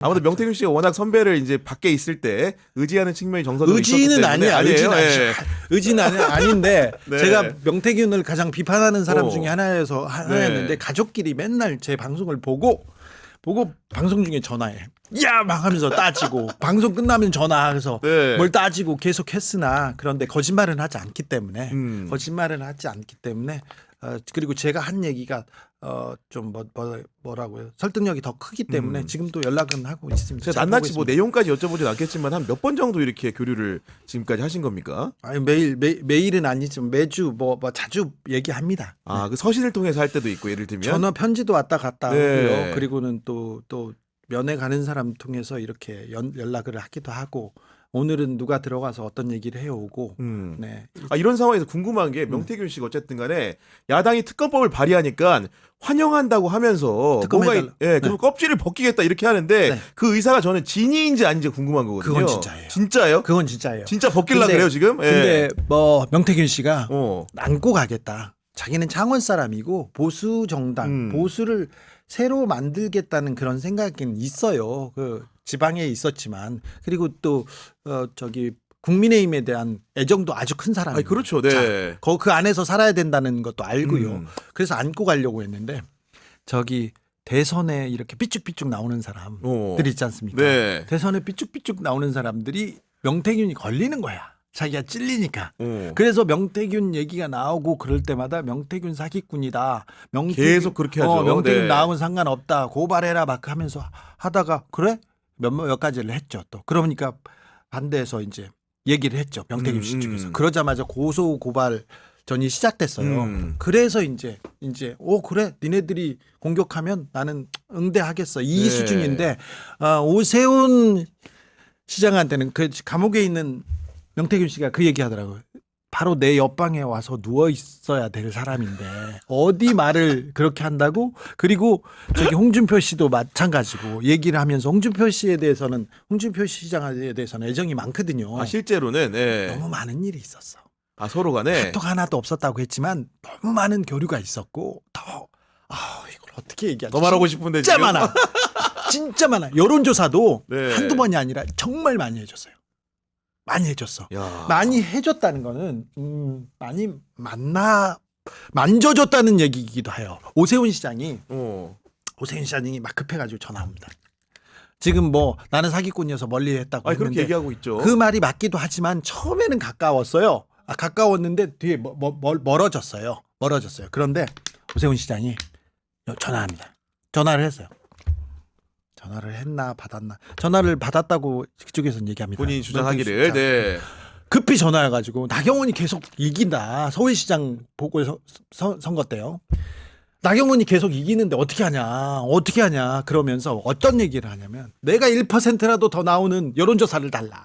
아무튼 명태균 씨가 워낙 선배를 이제 밖에 있을 때 의지하는 측면이 정서적으로 있었기 의지는 때문에 아니야. 의지는 예. 의지는 아닌데 네. 제가 명태균을 가장 비판하는 사람 중에 네. 하나였는데 가족끼리 맨날 제 방송을 보고 방송 중에 전화해. 야! 막 하면서 따지고 방송 끝나면 전화해서 네. 뭘 따지고 계속 했으나 그런데 거짓말은 하지 않기 때문에 그리고 제가 한 얘기가 좀 뭐라고요? 설득력이 더 크기 때문에 지금도 연락은 하고 있습니다. 제가 잘 보고 낱낱이 뭐 있습니다. 내용까지 여쭤보진 않겠지만 한 몇 번 정도 이렇게 교류를 지금까지 하신 겁니까? 아니 매일은 아니지만 매주 뭐 자주 얘기합니다. 아, 그 서신을 통해서 할 때도 있고 예를 들면 전화 편지도 왔다 갔다 네. 하고요. 그리고는 또 면회 가는 사람 통해서 이렇게 연락을 하기도 하고 오늘은 누가 들어가서 어떤 얘기를 해오고 네. 아, 이런 상황에서 궁금한 게 명태균 씨가 어쨌든 간에 야당이 특검법을 발의하니까 환영한다고 하면서 특검해달라. 그럼 껍질을 벗기겠다 이렇게 하는데 네. 그 의사가 저는 진위인지 아닌지 궁금한 거거든요. 그건 진짜예요. 진짜예요? 그건 진짜예요. 진짜 벗길라 근데- 그래요 지금? 예. 근데 뭐 명태균 씨가 어. 안고 가겠다. 자기는 창원 사람이고 보수 정당, 보수를 새로 만들겠다는 그런 생각은 있어요. 그 지방에 있었지만 그리고 또 국민의힘에 대한 애정도 아주 큰 사람이에요. 아니, 그렇죠. 네. 그 안에서 살아야 된다는 것도 알고요. 그래서 안고 가려고 했는데 대선에 이렇게 삐쭉삐쭉 나오는 사람들 있지 않습니까? 네. 대선에 삐쭉삐쭉 나오는 사람들이 명태균이 걸리는 거야. 자기가 찔리니까. 어. 그래서 명태균 얘기가 나오고 그럴 때마다 명태균 사기꾼이다. 계속 그렇게 하죠. 명태균 네. 나오면 상관없다. 고발해라 막 하면서 하다가 그래? 몇 가지를 했죠. 또 그러니까 반대해서 이제 얘기를 했죠. 명태균 씨 쪽에서. 그러자마자 고소 고발전이 시작됐어요. 그래서 이제 그래 니네들이 공격하면 나는 응대하겠어. 이 네. 수준인데 오세훈 시장한테는 그 감옥에 있는 명태균 씨가 그 얘기하더라고요. 바로 내 옆방에 와서 누워 있어야 될 사람인데 어디 말을 그렇게 한다고? 그리고 홍준표 씨도 마찬가지고 얘기를 하면서 홍준표 시장에 대해서는 애정이 많거든요. 아, 실제로는 너무 많은 일이 있었어. 아, 서로 간에 카톡 하나도 없었다고 했지만 너무 많은 교류가 있었고 이걸 어떻게 얘기하지? 더 말하고 싶은데 진짜 지금. 많아. 진짜 많아. 여론조사도 네. 한두 번이 아니라 정말 많이 해줬어요. 많이 해줬어. 야. 많이 해줬다는 거는 많이 만져줬다는 얘기이기도 해요. 오세훈 시장이 막 급해가지고 전화 옵니다. 지금 뭐 나는 사기꾼이어서 멀리 했다고 아니, 그렇게 했는데 얘기하고 있죠. 그 말이 맞기도 하지만 처음에는 가까웠어요. 가까웠는데 뒤에 멀어졌어요. 그런데 오세훈 시장이 전화합니다. 전화를 했어요. 전화를 했나 받았나? 전화를 받았다고 그쪽에서는 얘기합니다. 본인이 주장하기를. 네. 급히 전화해가지고 나경원이 계속 이긴다. 서울시장 보궐선거 때요. 나경원이 계속 이기는데 어떻게 하냐 그러면서 어떤 얘기를 하냐면 내가 1%라도 더 나오는 여론조사를 달라.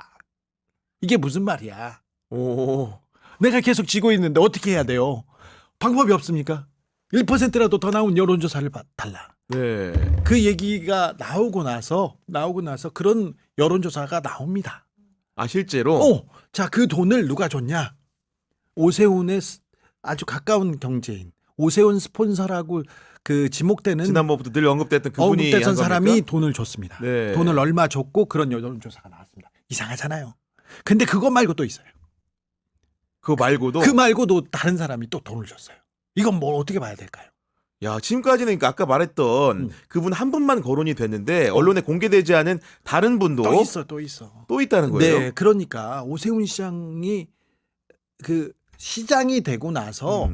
이게 무슨 말이야? 오. 내가 계속 지고 있는데 어떻게 해야 돼요? 방법이 없습니까? 1%라도 더 나온 여론조사를 달라. 네. 그 얘기가 나오고 나서 그런 여론조사가 나옵니다. 아, 실제로? 자, 그 돈을 누가 줬냐? 오세훈의 아주 가까운 경제인 오세훈 스폰서라고 그 지목되는 지난번부터 늘 언급됐던 그분이 언급됐던 한 사람이 겁니까? 돈을 줬습니다. 네. 돈을 얼마 줬고 그런 여론조사가 나왔습니다. 이상하잖아요. 근데 그것 말고 또 있어요. 그거 말고도 그 말고도 다른 사람이 또 돈을 줬어요. 이건 뭘 어떻게 봐야 될까요? 야, 지금까지는 그러니까 아까 말했던 그분 한 분만 거론이 됐는데 언론에 공개되지 않은 다른 분도 또 있어. 또 있다는 거예요. 네, 그러니까 오세훈 시장이 그 시장이 되고 나서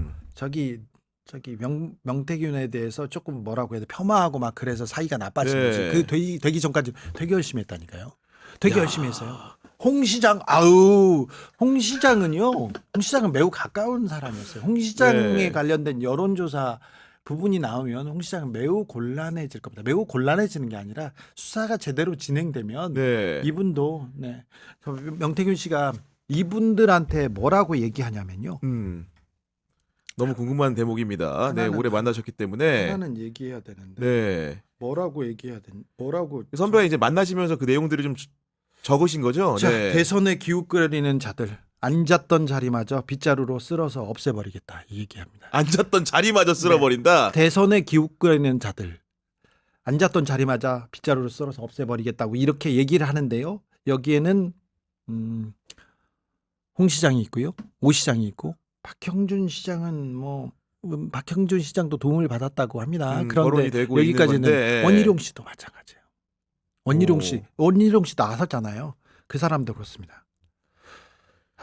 명태균에 대해서 조금 뭐라고 해야 돼 폄하하고 막 그래서 사이가 나빠진 네. 거지. 그 되기 전까지 되게 열심히 했다니까요. 되게 열심히 했어요. 홍 시장은요. 홍 시장은 매우 가까운 사람이었어요. 홍 시장에 네. 관련된 여론조사 부분이 나오면 홍 시장은 매우 곤란해질 겁니다. 매우 곤란해지는 게 아니라 수사가 제대로 진행되면 네. 이분도 명태균 씨가 이분들한테 뭐라고 얘기하냐면요. 너무 궁금한 대목입니다. 네, 하나는- 오래 만나셨기 때문에. 하나는 얘기해야 되는데 네. 뭐라고 얘기해야 뭐라고 선배가 이제 만나시면서 그 내용들을 좀 적으신 거죠? 자, 네. 대선에 기웃거리는 자들 앉았던 자리마저 빗자루로 쓸어서 없애버리겠다 이 얘기합니다. 앉았던 자리마저 쓸어버린다. 대선에 기웃거리는 자들 앉았던 자리마저 빗자루로 썰어서 없애버리겠다고 이렇게 얘기를 하는데요. 여기에는 홍 시장이 있고요, 오 시장이 있고, 박형준 시장은 박형준 시장도 도움을 받았다고 합니다. 그런데 거론이 되고 있는 여기까지는 건데. 원희룡 씨도 마찬가지예요. 원희룡 오. 씨, 원희룡 씨 나섰잖아요. 그 사람도 그렇습니다.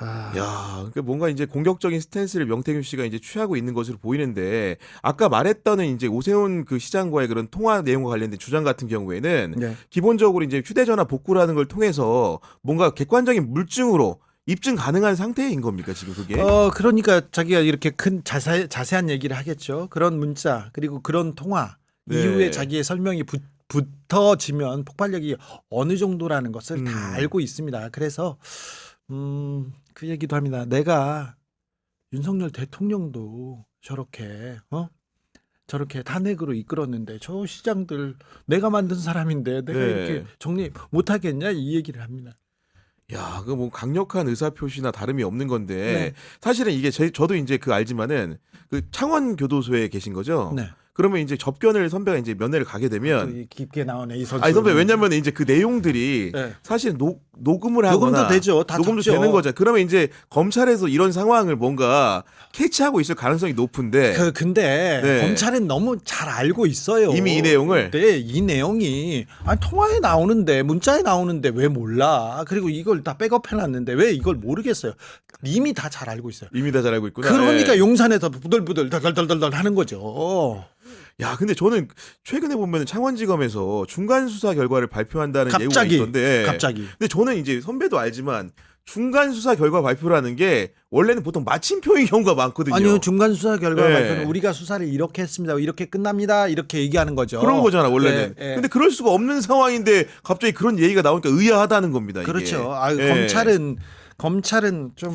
야, 그러니까 뭔가 이제 공격적인 스탠스를 명태균 씨가 이제 취하고 있는 것으로 보이는데, 아까 말했던 이제 오세훈 그 시장과의 그런 통화 내용과 관련된 주장 같은 경우에는 네. 기본적으로 이제 휴대전화 복구라는 걸 통해서 뭔가 객관적인 물증으로 입증 가능한 상태인 겁니까 지금 그게? 그러니까 자기가 이렇게 큰 자세한 얘기를 하겠죠. 그런 문자 그리고 그런 통화 네. 이후에 자기의 설명이 붙어지면 폭발력이 어느 정도라는 것을 다 알고 있습니다. 그래서 그 얘기도 합니다. 내가 윤석열 대통령도 저렇게 탄핵으로 이끌었는데 저 시장들 내가 만든 사람인데 내가 네. 이렇게 정리 못하겠냐 이 얘기를 합니다. 야, 그 뭐 강력한 의사 표시나 다름이 없는 건데 네. 사실은 이게 저도 이제 그 알지만은 그 창원 교도소에 계신 거죠. 네. 그러면 이제 접견을 선배가 이제 면회를 가게 되면 또 깊게 나오네 이 선수. 아니 선배 왜냐면 이제 그 내용들이 네. 사실 녹음을 하거나 녹음도 되죠. 다 녹음도 적죠. 되는 거죠. 그러면 이제 검찰에서 이런 상황을 뭔가 캐치하고 있을 가능성이 높은데 근데 네. 검찰은 너무 잘 알고 있어요. 이미 이 내용을 네, 이 내용이 통화에 나오는데 문자에 나오는데 왜 몰라? 그리고 이걸 다 백업해놨는데 왜 이걸 모르겠어요? 이미 다 잘 알고 있어요. 이미 다 잘 알고 있구나. 그러니까 예. 용산에서 부들부들 덜덜덜덜 하는 거죠. 야, 근데 저는 최근에 보면 창원지검에서 중간 수사 결과를 발표한다는 예고가 갑자기 있던데. 갑자기. 근데 저는 이제 선배도 알지만 중간 수사 결과 발표라는 게 원래는 보통 마침표인 경우가 많거든요. 아니요, 중간 수사 결과 네. 발표는 우리가 수사를 이렇게 했습니다. 이렇게 끝납니다. 이렇게 얘기하는 거죠. 그런 거잖아 원래는. 네, 네. 근데 그럴 수가 없는 상황인데 갑자기 그런 얘기가 나오니까 의아하다는 겁니다. 이게. 그렇죠. 예. 검찰은 좀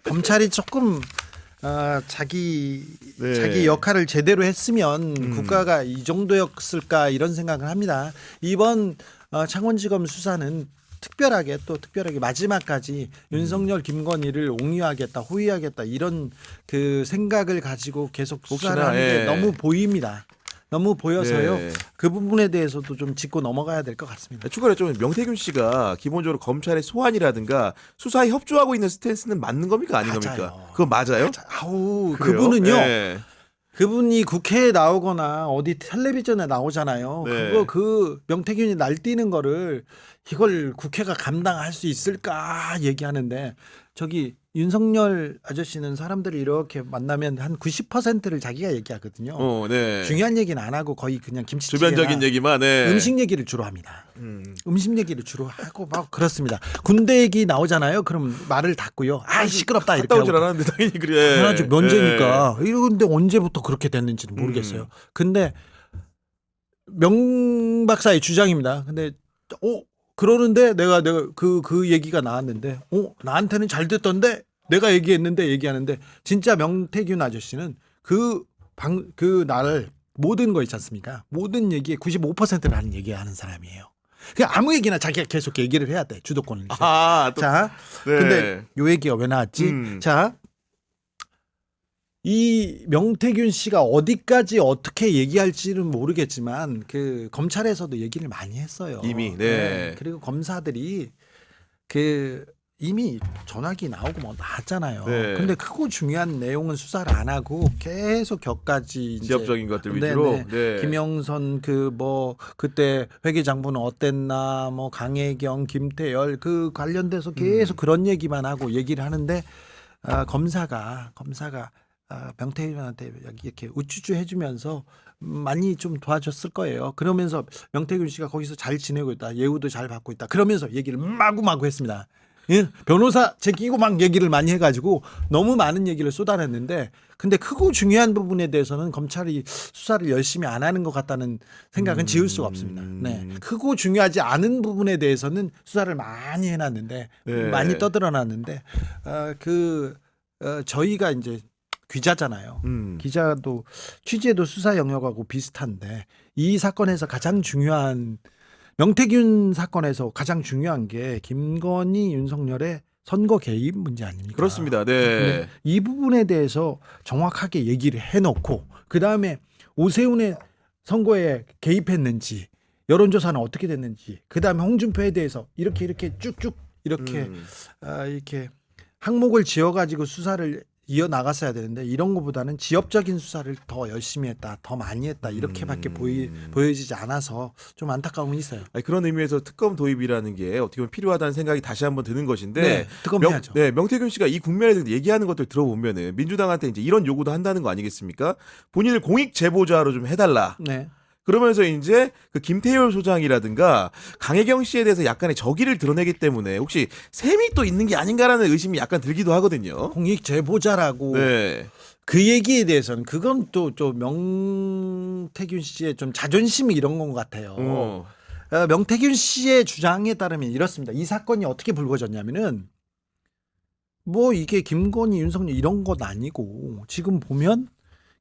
검찰이 조금 자기 역할을 제대로 했으면 국가가 이 정도였을까 이런 생각을 합니다. 이번 창원지검 수사는 특별하게 마지막까지 윤석열 김건희를 옹유하겠다, 호위하겠다 이런 그 생각을 가지고 계속 수사를 혹시나, 하는 게 예. 너무 보입니다. 너무 보여서요. 네. 그 부분에 대해서도 좀 짚고 넘어가야 될 것 같습니다. 추가로 좀 명태균 씨가 기본적으로 검찰의 소환이라든가 수사에 협조하고 있는 스탠스는 맞는 겁니까 아닌 겁니까? 맞아요. 그거 맞아요? 아우, 그래요? 그분은요. 예. 그분이 국회에 나오거나 어디 텔레비전에 나오잖아요. 네. 그 명태균이 날뛰는 거를 이걸 국회가 감당할 수 있을까 얘기하는데 저기 윤석열 아저씨는 사람들이 이렇게 만나면 한 90%를 자기가 얘기하거든요. 네. 중요한 얘기는 안 하고 거의 그냥 김치찌개나 주변적인 얘기만. 네. 음식 얘기를 주로 합니다. 음식 얘기를 주로 하고 막 그렇습니다. 군대 얘기 나오잖아요. 그럼 말을 닫고요. 시끄럽다 이렇게 갔다 오질 하고. 않았는데 당연히 그래. 당연하죠. 면제니까. 이런데 언제부터 그렇게 됐는지는 모르겠어요. 근데 명 박사의 주장입니다. 근데 그러는데 내가 그 얘기가 나왔는데 나한테는 잘 됐던데 내가 얘기하는데 진짜 명태균 아저씨는 그 날 모든 거 있지 않습니까? 모든 얘기에 95%를 하는 얘기하는 사람이에요. 그냥 아무 얘기나 자기가 계속 얘기를 해야 돼. 주도권을. 또, 자, 네. 근데 요 얘기가 왜 나왔지? 자, 이 명태균 씨가 어디까지 어떻게 얘기할지는 모르겠지만 그 검찰에서도 얘기를 많이 했어요. 이미. 네. 그리고 검사들이 이미 전화기 나오고 뭐 나왔잖아요. 네. 근데 크고 중요한 내용은 수사를 안 하고 계속 격까지 이제 지엽적인 것들 네, 위주로. 네. 네. 김영선 그때 회계장부는 어땠나 뭐 강혜경 김태열 그 관련돼서 계속 그런 얘기만 하고 얘기를 하는데 검사가 명태균한테 이렇게 우쭈쭈 해주면서 많이 좀 도와줬을 거예요. 그러면서 명태균 씨가 거기서 잘 지내고 있다, 예우도 잘 받고 있다. 그러면서 얘기를 마구마구 했습니다. 예? 변호사 제끼고 막 얘기를 많이 해가지고 너무 많은 얘기를 쏟아냈는데, 근데 크고 중요한 부분에 대해서는 검찰이 수사를 열심히 안 하는 것 같다는 생각은 지을 수가 없습니다. 네, 크고 중요하지 않은 부분에 대해서는 수사를 많이 해놨는데, 네. 많이 떠들어놨는데, 저희가 이제 기자잖아요. 기자도 취재도 수사 영역하고 비슷한데 이 사건에서 가장 중요한 명태균 사건에서 가장 중요한 게 김건희 윤석열의 선거 개입 문제 아닙니까? 그렇습니다. 네. 이 부분에 대해서 정확하게 얘기를 해놓고 그 다음에 오세훈의 선거에 개입했는지, 여론조사는 어떻게 됐는지, 그다음에 홍준표에 대해서 이렇게 쭉쭉 이렇게 이렇게 항목을 지어가지고 수사를 이어 나갔어야 되는데 이런 것보다는 지엽적인 수사를 더 열심히 했다, 더 많이 했다 이렇게밖에 보여지지 않아서 좀 안타까움이 있어요. 아니, 그런 의미에서 특검 도입이라는 게 어떻게 보면 필요하다는 생각이 다시 한번 드는 것인데, 네, 특검 해야죠. 명태균 씨가 이 국면에서 얘기하는 것들 들어보면은 민주당한테 이제 이런 요구도 한다는 거 아니겠습니까? 본인을 공익 제보자로 좀 해달라. 네. 그러면서 이제 그 김태효 소장이라든가 강혜경 씨에 대해서 약간의 적의를 드러내기 때문에 혹시 셈이 또 있는 게 아닌가라는 의심이 약간 들기도 하거든요. 공익 제보자라고 네. 그 얘기에 대해서는 그건 또 명태균 씨의 좀 자존심이 이런 건 것 같아요. 명태균 씨의 주장에 따르면 이렇습니다. 이 사건이 어떻게 불거졌냐면은 뭐 이게 김건희, 윤석열 이런 것 아니고 지금 보면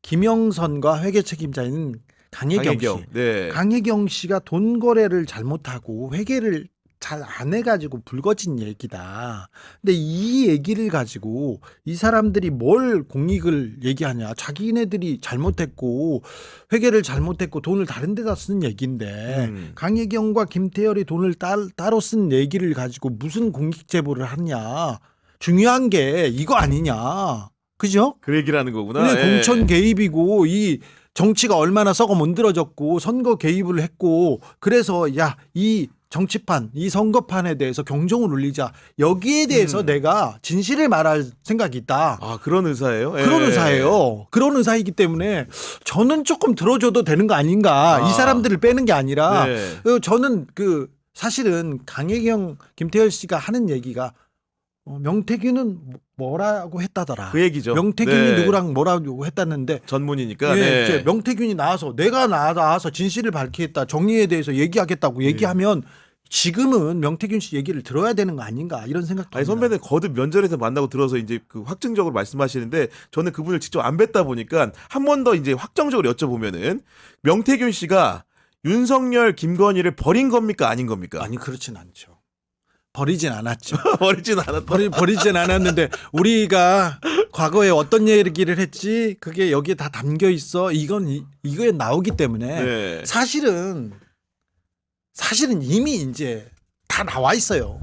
김영선과 회계 책임자인 강혜경 씨. 네. 강혜경 씨가 돈 거래를 잘못하고 회계를 잘 안 해가지고 불거진 얘기다. 근데 이 얘기를 가지고 이 사람들이 뭘 공익을 얘기하냐. 자기네들이 잘못했고 회계를 잘못했고 돈을 다른 데다 쓴 얘기인데 강혜경과 김태열이 돈을 따로 쓴 얘기를 가지고 무슨 공익 제보를 하냐. 중요한 게 이거 아니냐. 그죠? 그 얘기를 하는 거구나. 근데 공천 개입이고 이 정치가 얼마나 썩어 문드러졌고 선거 개입을 했고 그래서 야, 이 정치판, 이 선거판에 대해서 경종을 울리자. 여기에 대해서 내가 진실을 말할 생각이 있다. 아, 그런 의사예요? 그런 의사예요. 그런 의사이기 때문에 저는 조금 들어줘도 되는 거 아닌가. 이 사람들을 빼는 게 아니라 저는 사실은 강혜경, 김태열 씨가 하는 얘기가 명태균은 뭐라고 했다더라. 그 얘기죠. 명태균이 누구랑 뭐라고 했다는데 전문이니까. 이제 명태균이 나와서 내가 나와서 진실을 밝히겠다. 정의에 대해서 얘기하겠다고 얘기하면 지금은 명태균 씨 얘기를 들어야 되는 거 아닌가 이런 생각도 아니, 선배는 거듭 면전에서 만나고 들어서 이제 그 확증적으로 말씀하시는데 저는 그분을 직접 안 뵀다 보니까 한 번 더 이제 확정적으로 여쭤보면은 명태균 씨가 윤석열, 김건희를 버린 겁니까 아닌 겁니까? 아니 그렇진 않죠. 버리진 않았죠. 버리진 않았다. 버리진 않았는데 우리가 과거에 어떤 얘기를 했지 그게 여기에 다 담겨 있어. 이거에 나오기 때문에 사실은 이미 이제 다 나와 있어요.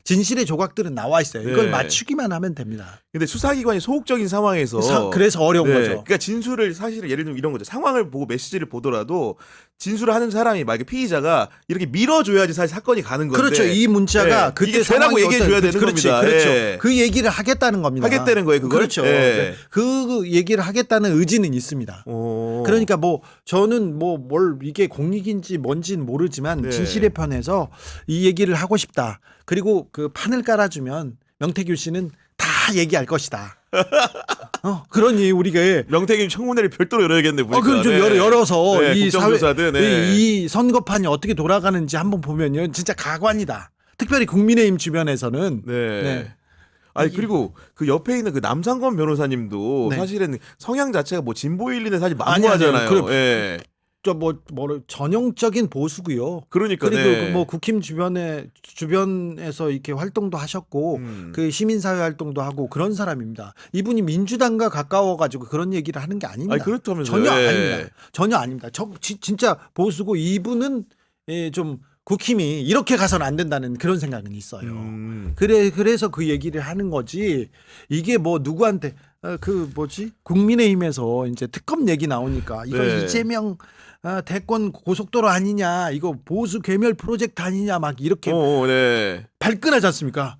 진실의 조각들은 나와 있어요. 이걸 맞추기만 하면 됩니다. 근데 수사기관이 소극적인 상황에서 그래서 어려운 거죠. 그러니까 진술을 사실은 예를 들면 이런 거죠. 상황을 보고 메시지를 보더라도 진술을 하는 사람이 만약에 피의자가 이렇게 밀어줘야지 사실 사건이 가는 건데. 그렇죠. 이 문자가 그때 이게 죄라고 얘기해줘야 되는 겁니다. 그렇죠. 그 얘기를 하겠다는 겁니다. 하겠다는 거예요, 그걸. 그렇죠. 그 얘기를 하겠다는 의지는 있습니다. 그러니까 저는 뭘 이게 공익인지 뭔지는 모르지만 진실의 편에서 이 얘기를 하고 싶다. 그리고 그 판을 깔아주면 명태균 씨는 다 얘기할 것이다. 그러니 우리가 명태균 청문회를 별도로 열어야겠네 보니까. 그럼 좀 열어서 이 국정조사든 이 선거판이 어떻게 돌아가는지 한번 보면요, 진짜 가관이다. 특별히 국민의힘 주변에서는. 아니 그리고 그 옆에 있는 그 남상권 변호사님도 네. 사실은 성향 자체가 뭐 진보일리는 사실 만무하잖아요. 전형적인 보수고요. 그러니까. 그리고 국힘 주변에서 이렇게 활동도 하셨고 그 시민사회 활동도 하고 그런 사람입니다. 이분이 민주당과 가까워가지고 그런 얘기를 하는 게 아닙니다. 아니, 그렇다면서요. 전혀 아닙니다. 전혀 아닙니다. 진짜 보수고 이분은 좀 국힘이 이렇게 가서는 안 된다는 그런 생각은 있어요. 그래서 그 얘기를 하는 거지. 이게 누구한테 국민의힘에서 이제 특검 얘기 나오니까 이거 이재명 대권 고속도로 아니냐, 이거 보수 괴멸 프로젝트 아니냐 막 이렇게 발끈하지 않습니까?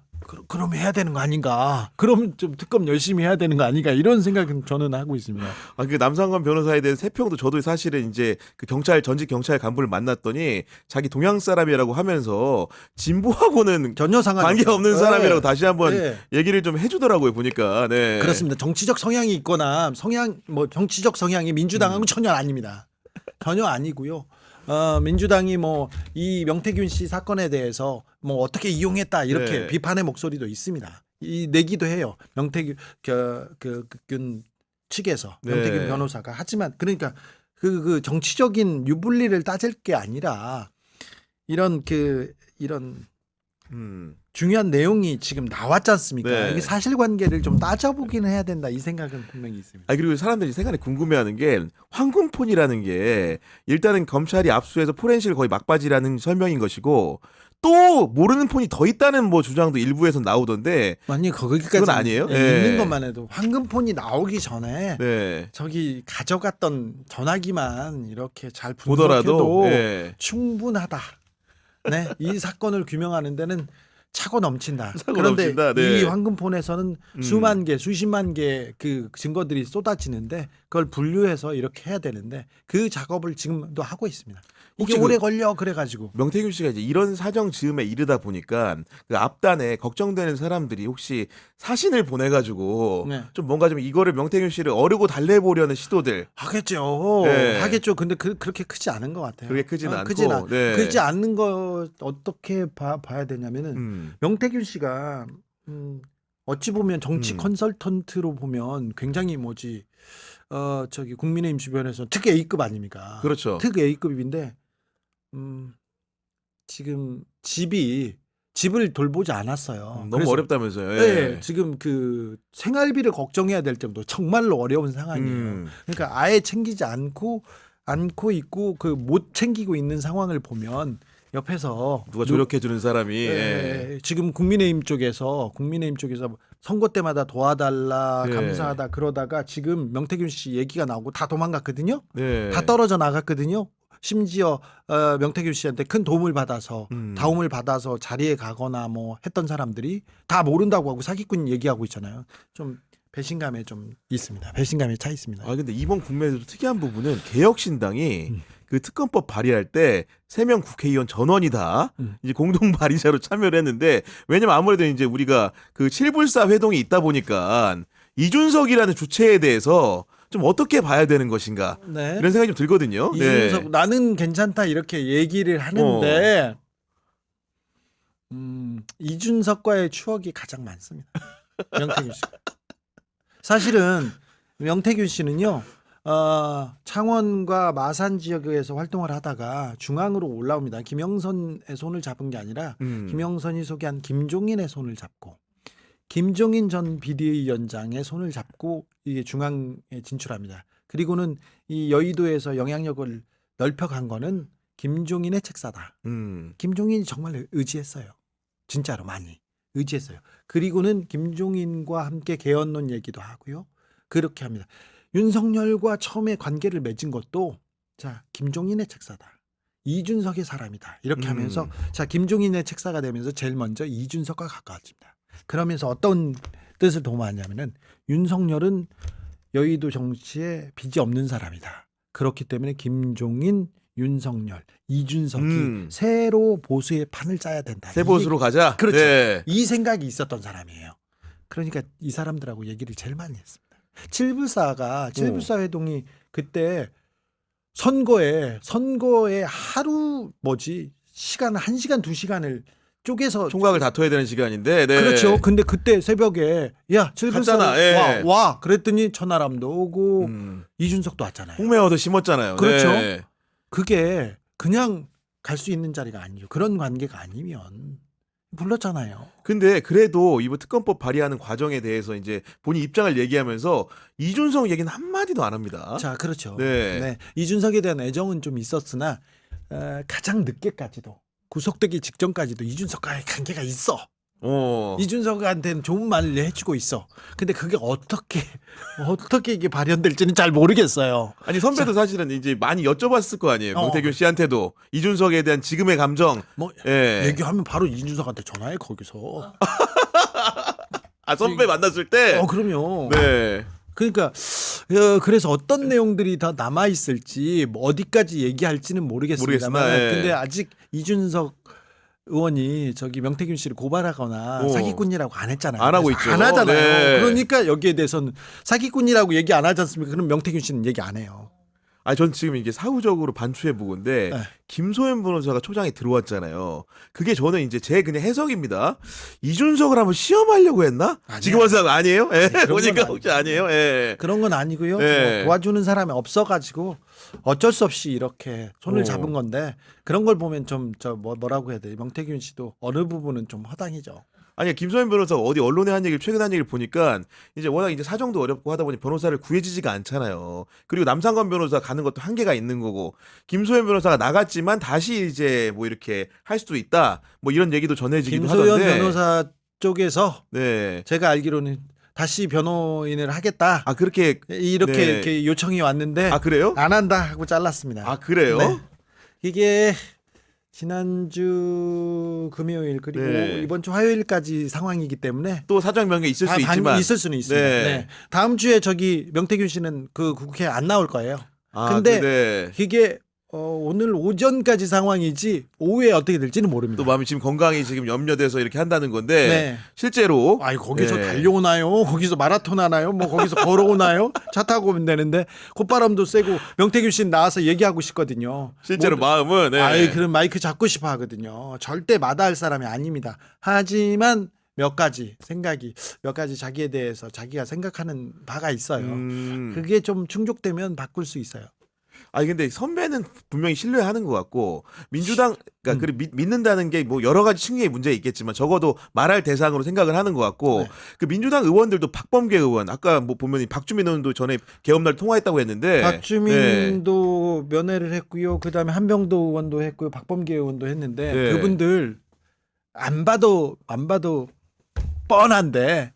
그럼 해야 되는 거 아닌가? 그럼 좀 특검 열심히 해야 되는 거 아닌가? 이런 생각은 저는 하고 있습니다. 그 남상권 변호사에 대한 세평도 저도 사실은 이제 그 전직 경찰 간부를 만났더니 자기 동양 사람이라고 하면서 진보하고는 전혀 관계 없는 사람이라고 다시 한번 얘기를 좀 해주더라고요 보니까. 그렇습니다. 정치적 성향이 있거나 정치적 성향이 민주당하고 전혀 아닙니다. 전혀 아니고요. 민주당이 이 명태균 씨 사건에 대해서 어떻게 이용했다 이렇게 비판의 목소리도 있습니다. 내기도 해요. 명태균 측에서 명태균 변호사가. 하지만 그러니까 그 정치적인 유불리를 따질 게 아니라 이런 중요한 내용이 지금 나왔지 않습니까? 네. 이게 사실관계를 좀 따져보기는 해야 된다 이 생각은 분명히 있습니다. 아 그리고 사람들이 생각에 궁금해하는 게 황금폰이라는 게 일단은 검찰이 압수해서 포렌식을 거의 막바지라는 설명인 것이고 또 모르는 폰이 더 있다는 뭐 주장도 일부에서 나오던데 아니 거기까지 그건 아니에요? 있는 것만 해도 황금폰이 나오기 전에 네. 저기 가져갔던 전화기만 이렇게 잘 보더라도 분석해도 예. 충분하다. 네, 이 사건을 규명하는 데는 차고 넘친다. 차고 그런데 넘친다. 네. 이 황금폰에서는 수만 개, 수십만 개 그 증거들이 쏟아지는데 그걸 분류해서 이렇게 해야 되는데 그 작업을 지금도 하고 있습니다. 이게 혹시 오래 걸려 그래가지고. 명태균 씨가 이제 이런 사정 즈음에 이르다 보니까 그 앞단에 걱정되는 사람들이 혹시 사신을 보내가지고 네. 좀 뭔가 좀 이거를 명태균 씨를 어르고 달래보려는 시도들 하겠죠. 네. 하겠죠. 근데 그렇게 크지 않은 것 같아요. 그렇게 크진 않고 네. 크지 않는 거 어떻게 봐야 되냐면은 명태균 씨가 어찌 보면 정치 컨설턴트로 보면 굉장히 저기 국민의힘 주변에서 특 A급 아닙니까? 그렇죠. 특 A급인데 지금 집을 돌보지 않았어요. 너무 그래서 어렵다면서요. 예. 네, 지금 그 생활비를 걱정해야 될 정도 정말로 어려운 상황이에요. 그러니까 아예 챙기지 않고 있고 그 못 챙기고 있는 상황을 보면 옆에서 누가 조력해 주는 사람이 예. 지금 국민의힘 쪽에서 선거 때마다 도와달라 네. 감사하다 그러다가 지금 명태균 씨 얘기가 나오고 다 도망갔거든요. 네. 다 떨어져 나갔거든요. 심지어 명태균 씨한테 큰 도움을 받아서 도움을 받아서 자리에 가거나 뭐 했던 사람들이 다 모른다고 하고 사기꾼 얘기하고 있잖아요. 좀 배신감에 좀 있습니다. 배신감에 차 있습니다. 아 근데 이번 국면에서 특이한 부분은 개혁신당이 그 특검법 발의할 때 3명 국회의원 전원이 다 이제 공동 발의자로 참여를 했는데 왜냐면 아무래도 이제 우리가 그 7불사 회동이 있다 보니까 이준석이라는 주체에 대해서 좀 어떻게 봐야 되는 것인가 네. 이런 생각이 좀 들거든요. 이준석 네. 나는 괜찮다 이렇게 얘기를 하는데 이준석과의 추억이 가장 많습니다. 명태균 씨. 사실은 명태균 씨는요. 창원과 마산 지역에서 활동을 하다가 중앙으로 올라옵니다. 김영선의 손을 잡은 게 아니라 김영선이 소개한 김종인의 손을 잡고 김종인 전 비대위원장의 손을 잡고 이게 중앙에 진출합니다. 그리고는 이 여의도에서 영향력을 넓혀간 거는 김종인의 책사다. 김종인이 정말 의지했어요. 진짜로 많이 의지했어요. 그리고는 김종인과 함께 개헌론 얘기도 하고요. 그렇게 합니다. 윤석열과 처음에 관계를 맺은 것도 자 김종인의 책사다. 이준석의 사람이다. 이렇게 하면서 자 김종인의 책사가 되면서 제일 먼저 이준석과 가까워집니다. 그러면서 어떤 뜻을 도모하냐면은 윤석열은 여의도 정치에 빚이 없는 사람이다. 그렇기 때문에 김종인, 윤석열, 이준석이 새로 보수의 판을 짜야 된다. 새 보수로 가자. 그렇죠. 네. 이 생각이 있었던 사람이에요. 그러니까 이 사람들하고 얘기를 제일 많이 했습니다. 7불사 회동이 그때 선거에 하루 시간 1시간 2시간을 쪼개서 총각을 다퉈야 되는 시간인데 네. 그렇죠. 근데 그때 새벽에 야 7불사 갔잖아. 예. 와 그랬더니 천하람도 오고 이준석도 왔잖아요. 홍매화도 심었잖아요. 그렇죠. 네. 그게 그냥 갈 수 있는 자리가 아니죠. 그런 관계가 아니면 불렀잖아요. 근데 그래도 이번 특검법 발의하는 과정에 대해서 이제 본인 입장을 얘기하면서 이준석 얘기는 한마디도 안 합니다. 자, 그렇죠. 네. 네. 이준석에 대한 애정은 좀 있었으나 가장 늦게까지도 구속되기 직전까지도 이준석과의 관계가 있어. 이준석한테는 좋은 말을 해주고 있어. 근데 그게 어떻게 이게 발현될지는 잘 모르겠어요. 아니 선배도 사실은 이제 많이 여쭤봤을 거 아니에요. 명태균 씨한테도 이준석에 대한 지금의 감정. 예. 얘기하면 바로 이준석한테 전화해 거기서. 아 선배 만났을 때. 그럼요. 네. 그러니까 그래서 어떤 내용들이 더 남아 있을지 어디까지 얘기할지는 모르겠습니다만, 근데 아직 이준석 의원이 저기 명태균 씨를 고발하거나 사기꾼이라고 안 했잖아요. 안 하고 있죠. 안 하잖아요. 네. 그러니까 여기에 대해서는 사기꾼이라고 얘기 안 하지 않습니까? 그럼 명태균 씨는 얘기 안 해요. 아, 전 지금 이게 사후적으로 반추해 보건데 네. 김소연 변호사가 초장에 들어왔잖아요. 그게 저는 이제 제 그냥 해석입니다. 이준석을 한번 시험하려고 했나? 아니야. 지금 와서 아니에요? 예. 그런 건 보니까 혹시 아니에요? 예. 그런 건 아니고요. 네. 뭐 도와주는 사람이 없어가지고 어쩔 수 없이 이렇게 손을 오. 잡은 건데 그런 걸 보면 좀 뭐라고 해야 돼? 명태균 씨도 어느 부분은 좀 허당이죠. 아니 김소연 변호사가 어디 언론에 한 얘기를 최근 한 얘기를 보니까 이제 워낙 이제 사정도 어렵고 하다 보니 변호사를 구해지지가 않잖아요. 그리고 남상관 변호사 가는 것도 한계가 있는 거고 김소연 변호사가 나갔지만 다시 이제 뭐 이렇게 할 수도 있다. 뭐 이런 얘기도 전해지기도 김소연 하던데. 변호사 쪽에서 네. 제가 알기로는 다시 변호인을 하겠다. 아 그렇게 이렇게 네. 이렇게 요청이 왔는데 아 그래요? 안 한다 하고 잘랐습니다. 아 그래요? 네. 이게 지난주 금요일 그리고 네. 이번 주 화요일까지 상황이기 때문에 또 사정 변경이 있을 수 있지만 있을 수는 있습니다. 네. 네. 다음 주에 저기 명태균 씨는 그 국회에 안 나올 거예요. 아, 근데 네. 이게 오늘 오전까지 상황이지 오후에 어떻게 될지는 모릅니다. 또 마음이 지금 건강이 지금 염려돼서 이렇게 한다는 건데 네. 실제로 아니 거기서 네. 달려오나요? 거기서 마라톤 하나요? 뭐 거기서 걸어오나요? 차 타고 오면 되는데 콧바람도 세고 명태균 씨는 나와서 얘기하고 싶거든요. 실제로 뭐, 마음은 네. 아이 그런 마이크 잡고 싶어 하거든요. 절대 마다할 사람이 아닙니다. 하지만 몇 가지 생각이 몇 가지 자기에 대해서 자기가 생각하는 바가 있어요. 그게 좀 충족되면 바꿀 수 있어요. 아니 근데 선배는 분명히 신뢰하는 것 같고 민주당 그러니까 믿는다는 게 뭐 여러 가지 측면의 문제가 있겠지만 적어도 말할 대상으로 생각을 하는 것 같고 네. 그 민주당 의원들도 박범계 의원 아까 뭐 보면 이 박주민 의원도 전에 개업날 통화했다고 했는데 박주민도 면회를 했고요. 그다음에 한병도 의원도 했고요. 박범계 의원도 했는데 네. 그분들 안 봐도 뻔한데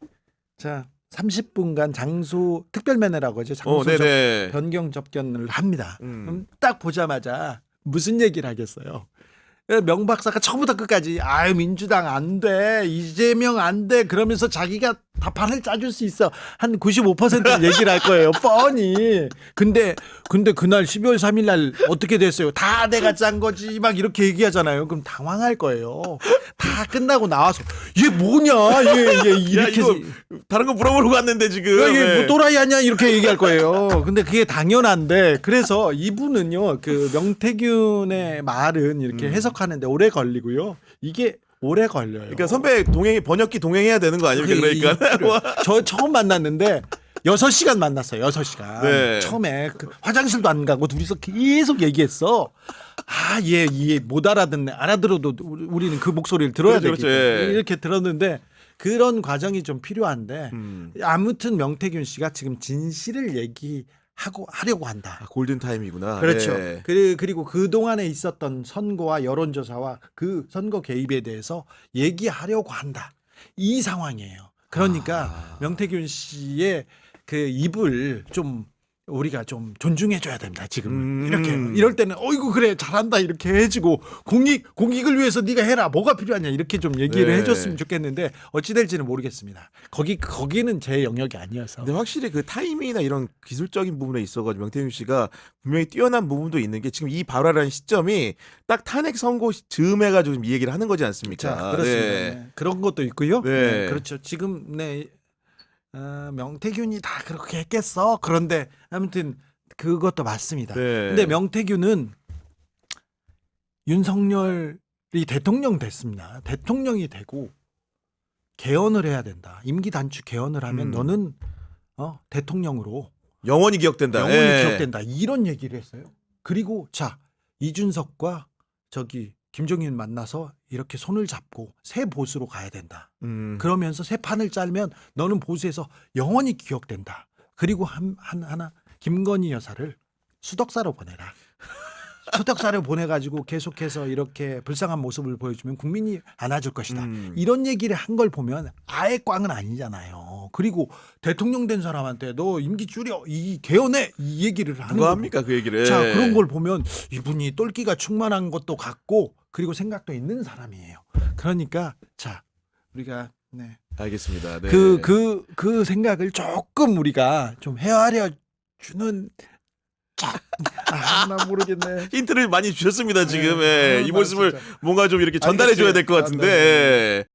자 30분간 장소 특별 면회라고 하죠. 장소 네네. 변경 접견을 합니다. 음. 그럼 딱 보자마자 무슨 얘기를 하겠어요? 명 박사가 처음부터 끝까지 아유 민주당 안 돼, 이재명 안 돼 그러면서 자기가 답판을 짜줄 수 있어 한 95% 얘기를 할 거예요. 뻔히. 근데 그날 12월 3일 날 어떻게 됐어요? 다 내가 짠 거지 막 이렇게 얘기하잖아요. 그럼 당황할 거예요. 다 끝나고 나와서 얘 뭐냐 얘 이렇게 야, 이거 다른 거 물어보러 갔는데 지금 야, 이게 네. 뭐 또라이 아니야 이렇게 얘기할 거예요. 근데 그게 당연한데 그래서 이분은요 그 명태균의 말은 이렇게 해석하는데 오래 걸리고요. 이게 오래 걸려요. 그러니까 선배 번역기 동행해야 되는 거 아닙니까? 그러니까 저 처음 만났는데 6시간 만났어요. 6시간. 네. 처음에 그 화장실도 안 가고 둘이서 계속 얘기했어. 아, 얘 못 알아듣네. 알아들어도 우리는 그 목소리를 들어야 되겠지. 그렇죠, 예. 이렇게 들었는데 그런 과정이 좀 필요한데 아무튼 명태균 씨가 지금 진실을 하려고 한다. 아, 골든 타임이구나. 그렇죠. 네. 그리고 그 동안에 있었던 선거와 여론조사와 그 선거 개입에 대해서 얘기하려고 한다. 이 상황이에요. 그러니까 명태균 씨의 그 입을 좀 우리가 좀 존중해줘야 됩니다. 지금 이렇게 이럴 때는 어이구 그래 잘한다 이렇게 해주고 공익을 위해서 네가 해라 뭐가 필요하냐 이렇게 좀 얘기를 네. 해줬으면 좋겠는데 어찌 될지는 모르겠습니다. 거기는 제 영역이 아니어서. 근데 확실히 그 타이밍이나 이런 기술적인 부분에 있어가지고 명태균 씨가 분명히 뛰어난 부분도 있는 게 지금 이 발언하는 시점이 딱 탄핵 선고 즈음해가지고 지금 이 얘기를 하는 거지 않습니까? 자, 그렇습니다. 네. 네. 그런 것도 있고요. 네. 네, 그렇죠. 지금 명태균이 다 그렇게 했겠어. 그런데 아무튼 그것도 맞습니다. 네. 근데 명태균은 윤석열이 대통령 됐습니다. 대통령이 되고 개헌을 해야 된다. 임기 단축 개헌을 하면 너는 대통령으로 영원히 기억된다. 영원히 예. 기억된다. 이런 얘기를 했어요. 그리고 자 이준석과 김종인 만나서 이렇게 손을 잡고 새 보수로 가야 된다. 그러면서 새 판을 짜면 너는 보수에서 영원히 기억된다. 그리고 하나 김건희 여사를 수덕사로 보내라. 수덕사로 보내가지고 계속해서 이렇게 불쌍한 모습을 보여주면 국민이 안아줄 것이다. 이런 얘기를 한 걸 보면 아예 꽝은 아니잖아요. 그리고 대통령 된 사람한테 너 임기 줄여 이 개헌해 이 얘기를 하는 누가 거 합니까 그 얘기를? 자 그런 걸 보면 이분이 똘끼가 충만한 것도 같고 그리고 생각도 있는 사람이에요. 그러니까 자 우리가 알겠습니다. 네. 그 생각을 조금 우리가 좀 헤아려 주는 나 모르겠네. 힌트를 많이 주셨습니다 지금. 네. 이 모습을 진짜. 뭔가 좀 이렇게 전달해 줘야 될 것 알겠어요. 같은데.